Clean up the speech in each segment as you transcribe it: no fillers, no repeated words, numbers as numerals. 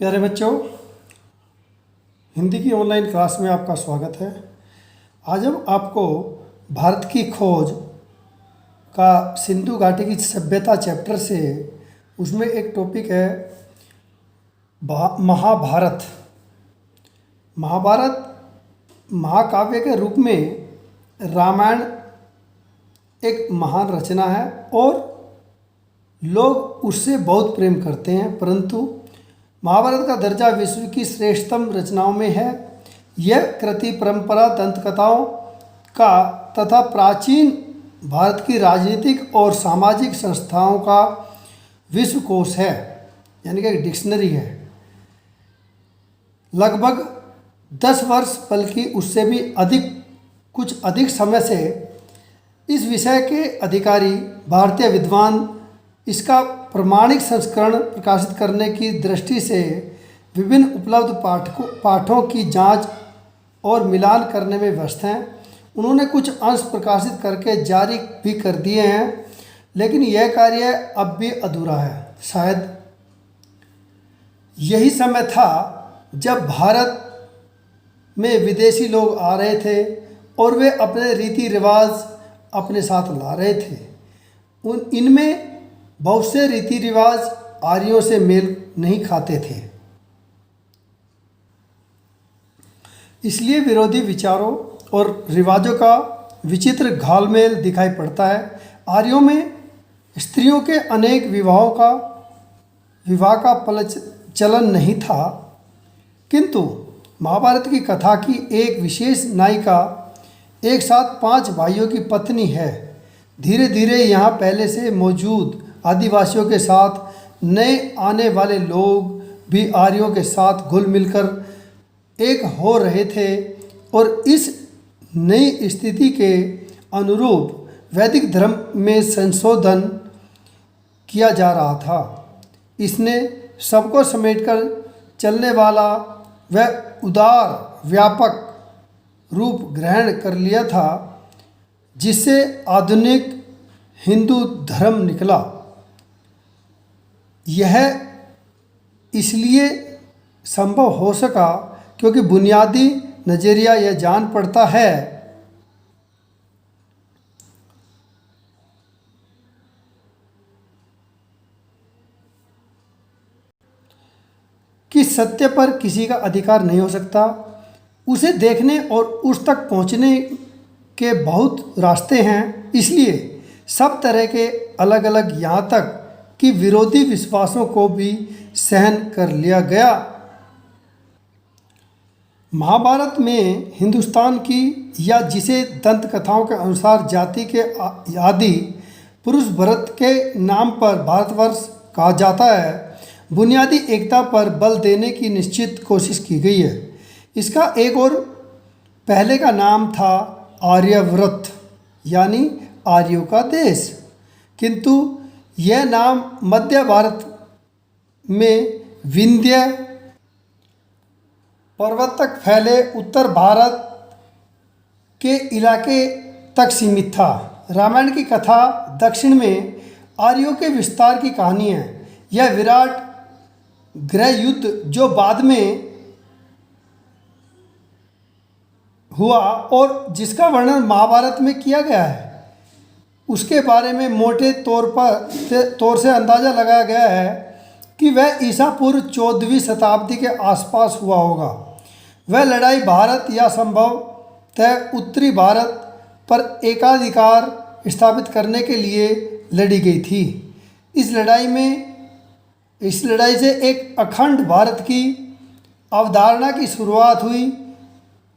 प्यारे बच्चों, हिंदी की ऑनलाइन क्लास में आपका स्वागत है। आज हम आपको भारत की खोज का सिंधु घाटी की सभ्यता चैप्टर से उसमें एक टॉपिक है महाभारत। महाभारत महाकाव्य के रूप में रामायण एक महान रचना है और लोग उससे बहुत प्रेम करते हैं, परंतु महाभारत का दर्जा विश्व की श्रेष्ठतम रचनाओं में है। यह कृति परंपरा, दंतकथाओं का तथा प्राचीन भारत की राजनीतिक और सामाजिक संस्थाओं का विश्वकोश है, यानी कि एक डिक्शनरी है। लगभग 10 वर्ष बल्कि उससे भी कुछ अधिक समय से इस विषय के अधिकारी भारतीय विद्वान इसका प्रमाणिक संस्करण प्रकाशित करने की दृष्टि से विभिन्न उपलब्ध पाठों की जांच और मिलान करने में व्यस्त हैं। उन्होंने कुछ अंश प्रकाशित करके जारी भी कर दिए हैं, लेकिन यह कार्य अब भी अधूरा है। शायद यही समय था जब भारत में विदेशी लोग आ रहे थे और वे अपने रीति रिवाज अपने साथ ला रहे थे। इनमें बहुत से रीति रिवाज आर्यों से मेल नहीं खाते थे, इसलिए विरोधी विचारों और रिवाजों का विचित्र घालमेल दिखाई पड़ता है। आर्यों में स्त्रियों के अनेक विवाह का प्रचलन नहीं था, किंतु महाभारत की कथा की एक विशेष नायिका एक साथ 5 भाइयों की पत्नी है। धीरे धीरे यहाँ पहले से मौजूद आदिवासियों के साथ नए आने वाले लोग भी आर्यों के साथ घुल मिलकर एक हो रहे थे और इस नई स्थिति के अनुरूप वैदिक धर्म में संशोधन किया जा रहा था। इसने सबको समेटकर चलने वाला व उदार व्यापक रूप ग्रहण कर लिया था, जिससे आधुनिक हिंदू धर्म निकला। यह इसलिए संभव हो सका क्योंकि बुनियादी नज़रिया यह जान पड़ता है कि सत्य पर किसी का अधिकार नहीं हो सकता। उसे देखने और उस तक पहुंचने के बहुत रास्ते हैं, इसलिए सब तरह के अलग अलग यहाँ तक कि विरोधी विश्वासों को भी सहन कर लिया गया। महाभारत में हिंदुस्तान की, या जिसे दंत कथाओं के अनुसार जाति के आदि पुरुष भरत के नाम पर भारतवर्ष कहा जाता है, बुनियादी एकता पर बल देने की निश्चित कोशिश की गई है। इसका एक और पहले का नाम था आर्यव्रत, यानी आर्यों का देश, किंतु यह नाम मध्य भारत में विंध्य पर्वत तक फैले उत्तर भारत के इलाके तक सीमित था। रामायण की कथा दक्षिण में आर्यों के विस्तार की कहानी है। यह विराट गृह युद्ध जो बाद में हुआ और जिसका वर्णन महाभारत में किया गया है, उसके बारे में मोटे तौर से अंदाज़ा लगाया गया है कि वह ईसा पूर्व 14वीं शताब्दी के आसपास हुआ होगा। वह लड़ाई भारत या संभवतः उत्तरी भारत पर एकाधिकार स्थापित करने के लिए लड़ी गई थी। इस लड़ाई से एक अखंड भारत की अवधारणा की शुरुआत हुई।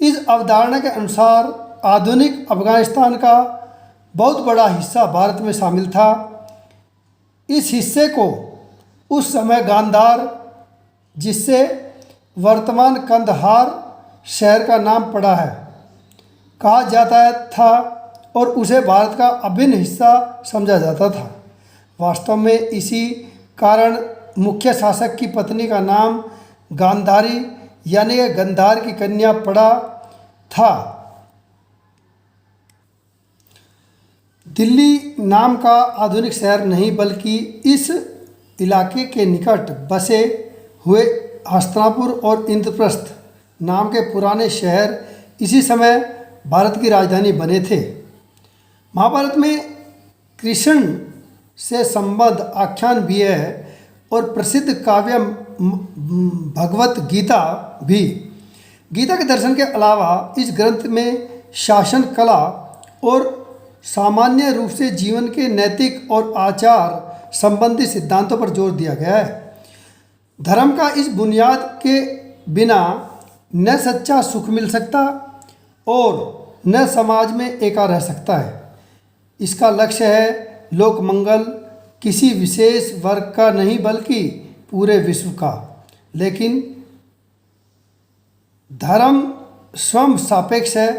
इस अवधारणा के अनुसार आधुनिक अफगानिस्तान का बहुत बड़ा हिस्सा भारत में शामिल था। इस हिस्से को उस समय गांधार, जिससे वर्तमान कंदहार शहर का नाम पड़ा है, कहा जाता था और उसे भारत का अभिन्न हिस्सा समझा जाता था। वास्तव में इसी कारण मुख्य शासक की पत्नी का नाम गांधारी यानी गंधार की कन्या पड़ा था। दिल्ली नाम का आधुनिक शहर नहीं, बल्कि इस इलाके के निकट बसे हुए हस्तिनापुर और इंद्रप्रस्थ नाम के पुराने शहर इसी समय भारत की राजधानी बने थे। महाभारत में कृष्ण से संबद्ध आख्यान भी है और प्रसिद्ध काव्य भगवत गीता भी। गीता के दर्शन के अलावा इस ग्रंथ में शासन कला और सामान्य रूप से जीवन के नैतिक और आचार संबंधी सिद्धांतों पर जोर दिया गया है। धर्म का इस बुनियाद के बिना न सच्चा सुख मिल सकता और न समाज में एका रह सकता है। इसका लक्ष्य है लोक मंगल, किसी विशेष वर्ग का नहीं बल्कि पूरे विश्व का। लेकिन धर्म स्वयं सापेक्ष है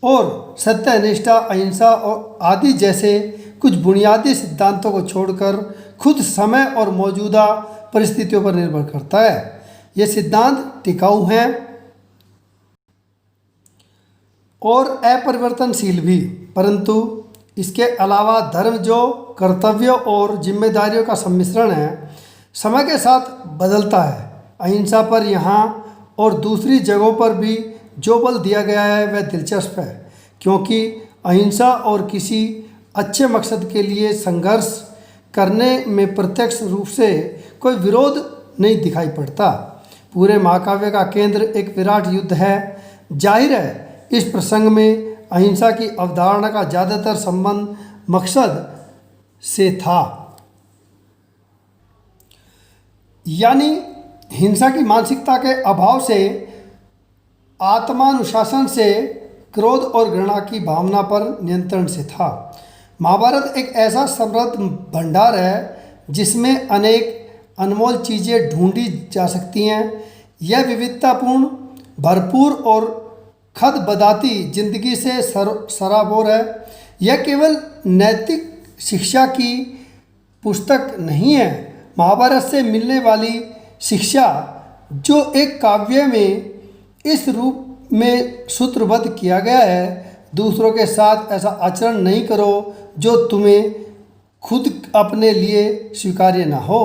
और सत्य, निष्ठा, अहिंसा और आदि जैसे कुछ बुनियादी सिद्धांतों को छोड़कर खुद समय और मौजूदा परिस्थितियों पर निर्भर करता है। ये सिद्धांत टिकाऊ हैं और अपरिवर्तनशील भी, परंतु इसके अलावा धर्म जो कर्तव्यों और जिम्मेदारियों का सम्मिश्रण है, समय के साथ बदलता है। अहिंसा पर यहाँ और दूसरी जगहों पर भी जो बल दिया गया है वह दिलचस्प है, क्योंकि अहिंसा और किसी अच्छे मकसद के लिए संघर्ष करने में प्रत्यक्ष रूप से कोई विरोध नहीं दिखाई पड़ता। पूरे महाकाव्य का केंद्र एक विराट युद्ध है। जाहिर है इस प्रसंग में अहिंसा की अवधारणा का ज़्यादातर संबंध मकसद से था, यानी हिंसा की मानसिकता के अभाव से, आत्मानुशासन से, क्रोध और घृणा की भावना पर नियंत्रण से था। महाभारत एक ऐसा समृद्ध भंडार है जिसमें अनेक अनमोल चीज़ें ढूंढी जा सकती हैं। यह विविधतापूर्ण, भरपूर और खदबदाती जिंदगी से सराबोर है। यह केवल नैतिक शिक्षा की पुस्तक नहीं है। महाभारत से मिलने वाली शिक्षा जो एक काव्य में इस रूप में सूत्रबद्ध किया गया है, दूसरों के साथ ऐसा आचरण नहीं करो जो तुम्हें खुद अपने लिए स्वीकार्य ना हो।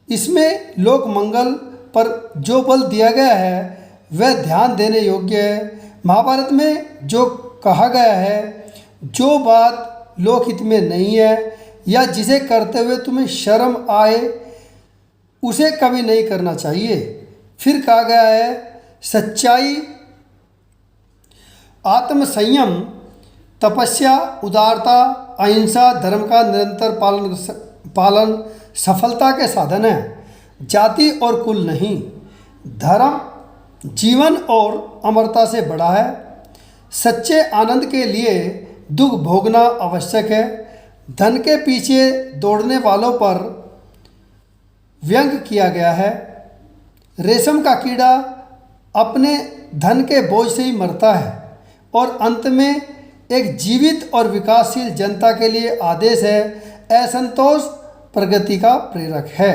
इसमें लोक मंगल पर जो बल दिया गया है वह ध्यान देने योग्य है। महाभारत में जो कहा गया है, जो बात लोकहित में नहीं है या जिसे करते हुए तुम्हें शर्म आए, उसे कभी नहीं करना चाहिए। फिर कहा गया है सच्चाई, आत्मसंयम, तपस्या, उदारता, अहिंसा धर्म का निरंतर पालन सफलता के साधन है, जाति और कुल नहीं। धर्म जीवन और अमरता से बड़ा है। सच्चे आनंद के लिए दुख भोगना आवश्यक है। धन के पीछे दौड़ने वालों पर व्यंग किया गया है। रेशम का कीड़ा अपने धन के बोझ से ही मरता है और अंत में एक जीवित और विकासशील जनता के लिए आदेश है। असंतोष प्रगति का प्रेरक है।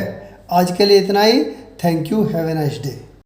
आज के लिए इतना ही। Thank you. Have a nice day.